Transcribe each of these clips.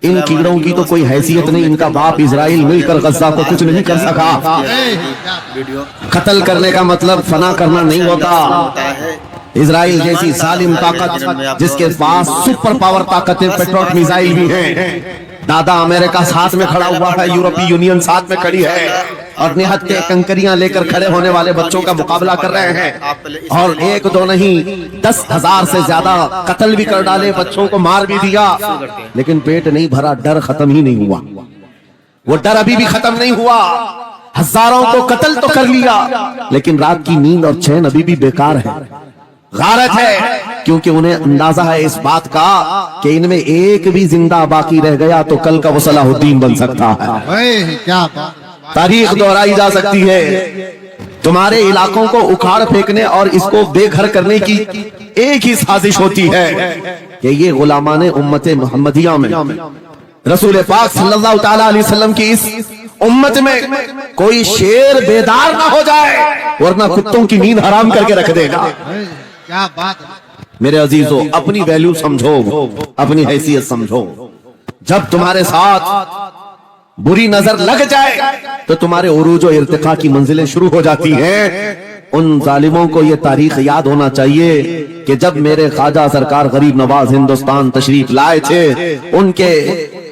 इन कीड़ों की तो कोई हैसियत नहीं, इनका बाप इजराइल मिलकर गज़ा को कुछ नहीं कर सका। कत्ल करने का मतलब फना करना नहीं होता। इजराइल जैसी जालिम ताकत जिसके पास सुपर पावर ताकतें पेट्रोल मिसाइल भी हैं, दादा अमेरिका साथ में खड़ा हुआ है, यूरोपीय यूनियन साथ में खड़ी है और निहत्थे कंकरियां लेकर खड़े होने वाले बच्चों का मुकाबला कर रहे हैं। और एक दो नहीं 10,000 से ज्यादा कत्ल भी कर डाले, बच्चों को मार भी दिया, लेकिन पेट नहीं भरा, डर खत्म ही नहीं हुआ। वो डर अभी भी खत्म नहीं हुआ। हजारों को कत्ल तो कर लिया, लेकिन रात की नींद और चैन अभी भी बेकार है, गारत है, क्योंकि उन्हें अंदाजा है इस बात का कि इनमें एक भी जिंदा बाकी रह गया तो कल का वो सलाहुद्दीन बन सकता है। क्या तारीख दोहराई जा सकती है। तुम्हारे इलाकों को उखाड़ फेंकने और इसको बेघर करने की एक ही साजिश होती है कि ये गुलामाने उम्मत मुहम्मदिया में रसूल पाक सल्लल्लाहु तआला अलैहि वसल्लम की इस उम्मत में कोई शेर बेदार ना हो जाए, वरना कुत्तों की नींद हराम करके रख देगा। क्या बात। मेरे अजीजों, अपनी वैल्यू समझो, अपनी हैसियत समझो। जब तुम्हारे साथ बुरी नजर लग जाए तो तुम्हारे उरूज और इर्तिका की मंजिलें शुरू हो जाती हैं। उन जालिमों को ये तारीख याद होना चाहिए कि जब मेरे ख्वाजा सरकार गरीब नवाज हिंदुस्तान तशरीफ लाए थे,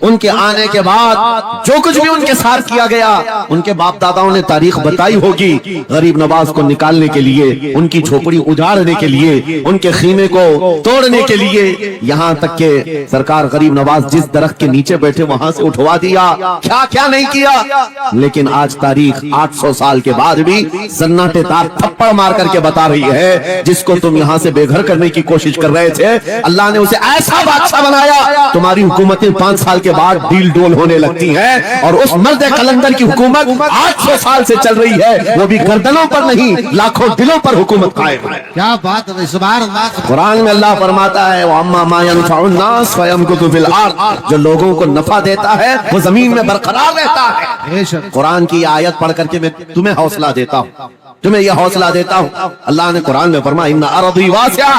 उनके आने के बाद जो कुछ भी उनके साथ किया गया, उनके बाप दादाओं ने तारीख बताई होगी। गरीब नवाज को निकालने के लिए, उनकी झोपड़ी उजाड़ने के लिए, उनके खीमे को तोड़ने के लिए, यहाँ तक के सरकार गरीब नवाज जिस दरख्त के नीचे बैठे वहां से उठवा दिया, क्या क्या नहीं किया। लेकिन आज तारीख 800 साल के बाद भी सन्नाटेदार थप्पड़ मार करके बता रही है, जिसको तुम यहाँ से बेघर करने की कोशिश कर रहे थे, अल्लाह ने उसे ऐसा बादशाह बनाया, तुम्हारी हुकूमतें 5 साल के बाद डील डोल होने लगती हैं, और उस मर्द कलंदर की हुकूमत 800 साल से चल रही है, वो भी गर्दनों पर नहीं, लाखों दिलों पर हुकूमत कायम है। क्या बात है। सुभान अल्लाह। कुरान में अल्लाह फरमाता है, वअम्मा मा यनफउन नास फयमकुतु फिल अर्द, जो लोगों को नफा देता है वो जमीन में बरकरार रहता है। कुरान की आयत पढ़ करके मैं तुम्हें हौसला देता हूँ, तुम्हें यह हौसला देता हूँ। अल्लाह ने कुरान में फरमाया, इन्ना अर्दी वासिआ,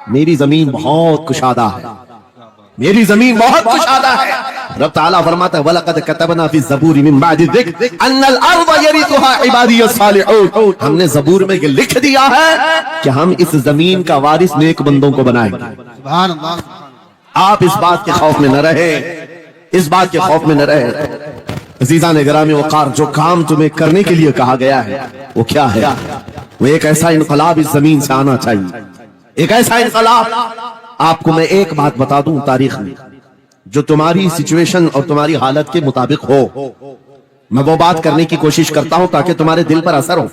मेरी जमीन बहुत कुशादा है, मेरी जमीन बहुत कुशादा है। रब ताला फरमाता है, वलक़द कतबना फी ज़बूर मिन बादि ज़िक्र अन्नल अर्द यरिथुहा इबादियस सालिहून, हमने जबूर में ये लिख दिया है कि हम इस जमीन का वारिस नेक बंदों को बनाएंगे। सुभान अल्लाह। आप इस बात के खौफ में न रहे, इस बात के खौफ में न रहे। अज़ीज़ान गिरामी वक़ार, जो काम तुम्हें करने के लिए कहा गया है वो क्या है? वो एक ऐसा इनकलाब इस जमीन से आना चाहिए, एक ऐसा इनकलाब। आपको मैं एक बात बता दूं तारीख में, जो तुम्हारी सिचुएशन और तुम्हारी हालत के मुताबिक हो, मैं वो बात करने की कोशिश करता हूं ताकि तुम्हारे दिल पर असर हो।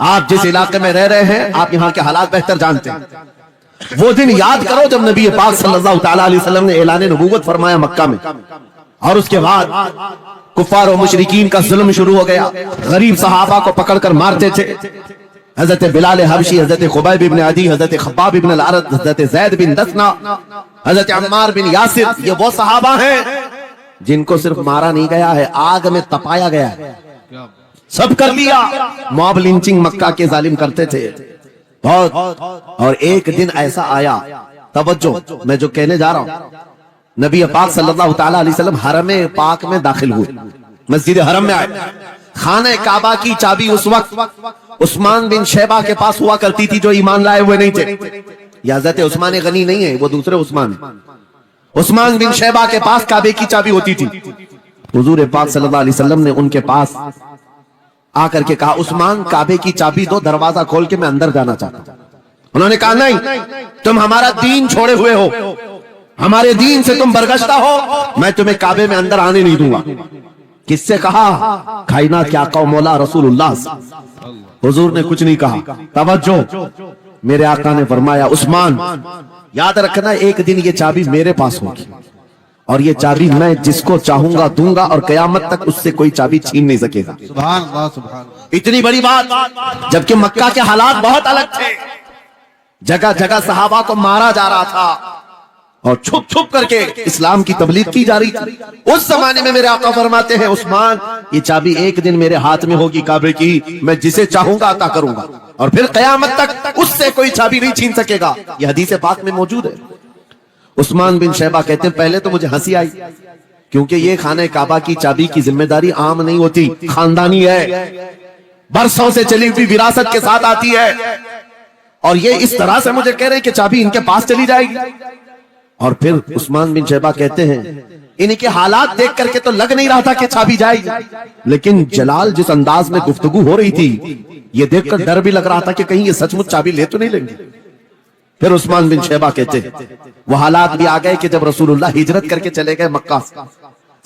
आप जिस इलाके में रह रहे हैं, आप यहाँ के हालात बेहतर जानते हैं। वो दिन याद करो जब नबी पाक सल्लल्लाहु तआला अलैहि वसल्लम ने ऐलान नबूवत फरमाया मक्का में, और उसके बाद कुफ्फार और मुशरिकीन का जुल्म शुरू हो गया। गरीब सहाबा को पकड़कर मारते थे। हजरत बिलाल हबशी, हजरत खुबैब इब्न अदी, हजरत खब्बाब इब्न अल-अरद, हजरत ज़ैद बिन दसना, हजरत अम्मार बिन यासिर, ये वो सहाबा हैं जिनको सिर्फ मारा नहीं गया है, आग में तपाया गया है। सब कर लिया। मॉब लिंचिंग मक्का के जालिम करते थे बहुत। और एक दिन ऐसा आया, तवज्जो, मैं जो कहने जा रहा हूं, नबी पाक सल्लल्लाहु तआला अलैहि वसल्लम हरम पाक में दाखिल हुए, मस्जिद हरम में आए। खाने काबा की चाबी उस वक्त उस्मान बिन शैबा के पास हुआ करती थी, जो ईमान लाए हुए नहीं थे। ये हज़रत उस्मान गनी नहीं है, वो दूसरे उस्मान। उस्मान बिन शैबा के पास काबे की चाबी होती थी। हुजूर पाक सल्लल्लाहु अलैहि वसल्लम ने उनके पास आकर के कहा, उस्मान काबे की चाबी दो, दरवाजा खोल के मैं अंदर जाना चाहता हूं। उन्होंने कहा, नहीं, तुम हमारा दीन छोड़े हुए हो, हमारे दीन से तुम बरगश्ता हो, मैं तुम्हें काबे में अंदर आने नहीं दूंगा। किससे कहा? कायनात के आका मौला रसूलुल्लाह। हुजूर ने कुछ नहीं कहा। तवज्जो, मेरे आका ने फरमाया, उस्मान याद रखना, एक दिन ये चाबी मेरे पास होगी, और ये चाबी मैं जिसको चाहूंगा दूंगा, और कयामत तक उससे कोई चाबी छीन नहीं सकेगा। सुभान अल्लाह, सुभान। इतनी बड़ी बात, जबकि मक्का के हालात बहुत अलग थे। जगह जगह सहाबा को मारा जा रहा था और छुप छुप करके इस्लाम की तबलीग की जा रही थी। उस जमाने में मेरे आका फरमाते हैं, उस्मान ये चाबी एक दिन मेरे हाथ में होगी काबे की, मैं जिसे चाहूंगा अता करूंगा, और फिर कयामत तक उससे कोई चाबी नहीं छीन सकेगा। यह हदीस पाक में मौजूद है। उस्मान बिन शैबा कहते हैं पहले तो मुझे हंसी आई, क्योंकि ये खाने काबा की चाबी की जिम्मेदारी आम नहीं होती, खानदानी है, बरसों से चली हुई विरासत के साथ आती है, और ये इस तरह से मुझे कह रहे हैं कि चाबी इनके पास चली जाएगी। और फिर उस्मान बिन शैबा कहते हैं इनके हालात देख करके तो लग नहीं रहा था कि चाबी जाएगी, लेकिन जलाल जिस अंदाज में गुफ्तगू हो रही थी, ये देखकर डर भी लग रहा था कि कहीं ये सचमुच चाबी ले तो नहीं लेंगे। फिर उस्मान बिन शैबा कहते हैं वो हालात भी आ गए कि जब रसूलुल्लाह हिजरत करके चले गए मक्का,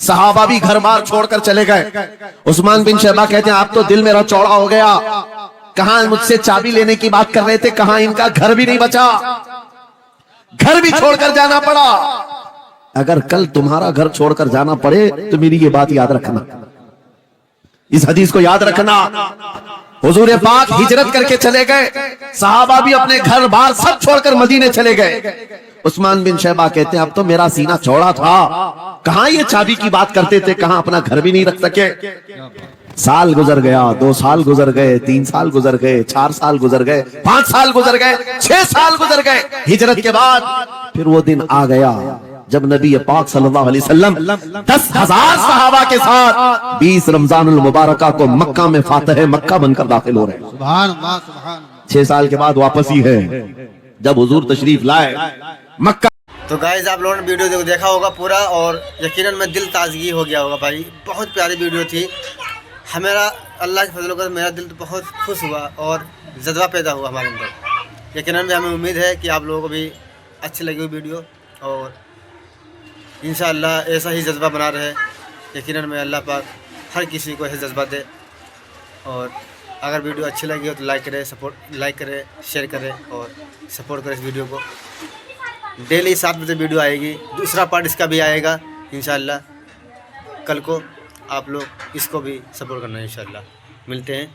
सहाबा भी घर बार छोड़कर चले गए। उस्मान बिन शैबा कहते हैं आप तो दिल मेरा चौड़ा हो गया, कहां मुझसे चाबी लेने की बात कर रहे थे, कहां इनका घर भी नहीं बचा, घर भी छोड़कर जाना पड़ा। अगर कल तुम्हारा घर छोड़कर जाना पड़े तो मेरी ये बात याद रखना, इस हदीस को याद रखना। हुजूर पाक हिजरत करके चले गए, सहाबा भी अपने घर बार सब छोड़कर मदीने चले गए। उस्मान बिन शैबा कहते हैं अब तो मेरा सीना चौड़ा था, कहां ये चाबी की बात करते थे, कहां अपना घर भी नहीं रख सके। साल गुजर गया, 2 साल गुजर गए, 3 साल गुजर गए, 4 साल गुजर गए, 5 साल गुजर गए, 6 साल गुजर गए। हिजरत के बाद फिर वो दिन आ गया जब नबी पाक सल्लल्लाहु अलैहि वसल्लम 10,000 सहाबा के साथ 20 रमजानुल मुबारका को मक्का में फातह मक्का बनकर दाखिल हो रहे हैं। सुभान अल्लाह, सुभान अल्लाह। 6 साल के बाद वापस ही है जब हुजूर तशरीफ लाए मक्का। तो गाइस आप लोगों ने वीडियो देखा होगा पूरा, और यकीनन में दिल ताजगी हो गया होगा भाई, बहुत प्यारी वीडियो थी। हमारा अल्लाह के फजल का मेरा दिल तो बहुत खुश हुआ और जज्बा पैदा हुआ हमारे अंदर। यकीनन में हमें उम्मीद है कि आप लोगों को भी अच्छी लगी हुई वीडियो, और इंशाअल्लाह ऐसा ही जज्बा बना रहे। यकीनन में अल्लाह पाक हर किसी को ऐसा जज्बा दे। और अगर वीडियो अच्छी लगी हो तो लाइक करें, शेयर करें और सपोर्ट करें इस वीडियो को। डेली 7 बजे वीडियो आएगी, दूसरा पार्ट इसका भी आएगा इंशाअल्लाह कल को। आप लोग इसको भी सपोर्ट करना इंशाअल्लाह। मिलते हैं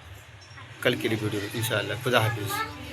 कल की वीडियो में इंशाअल्लाह। खुदा हाफिज़।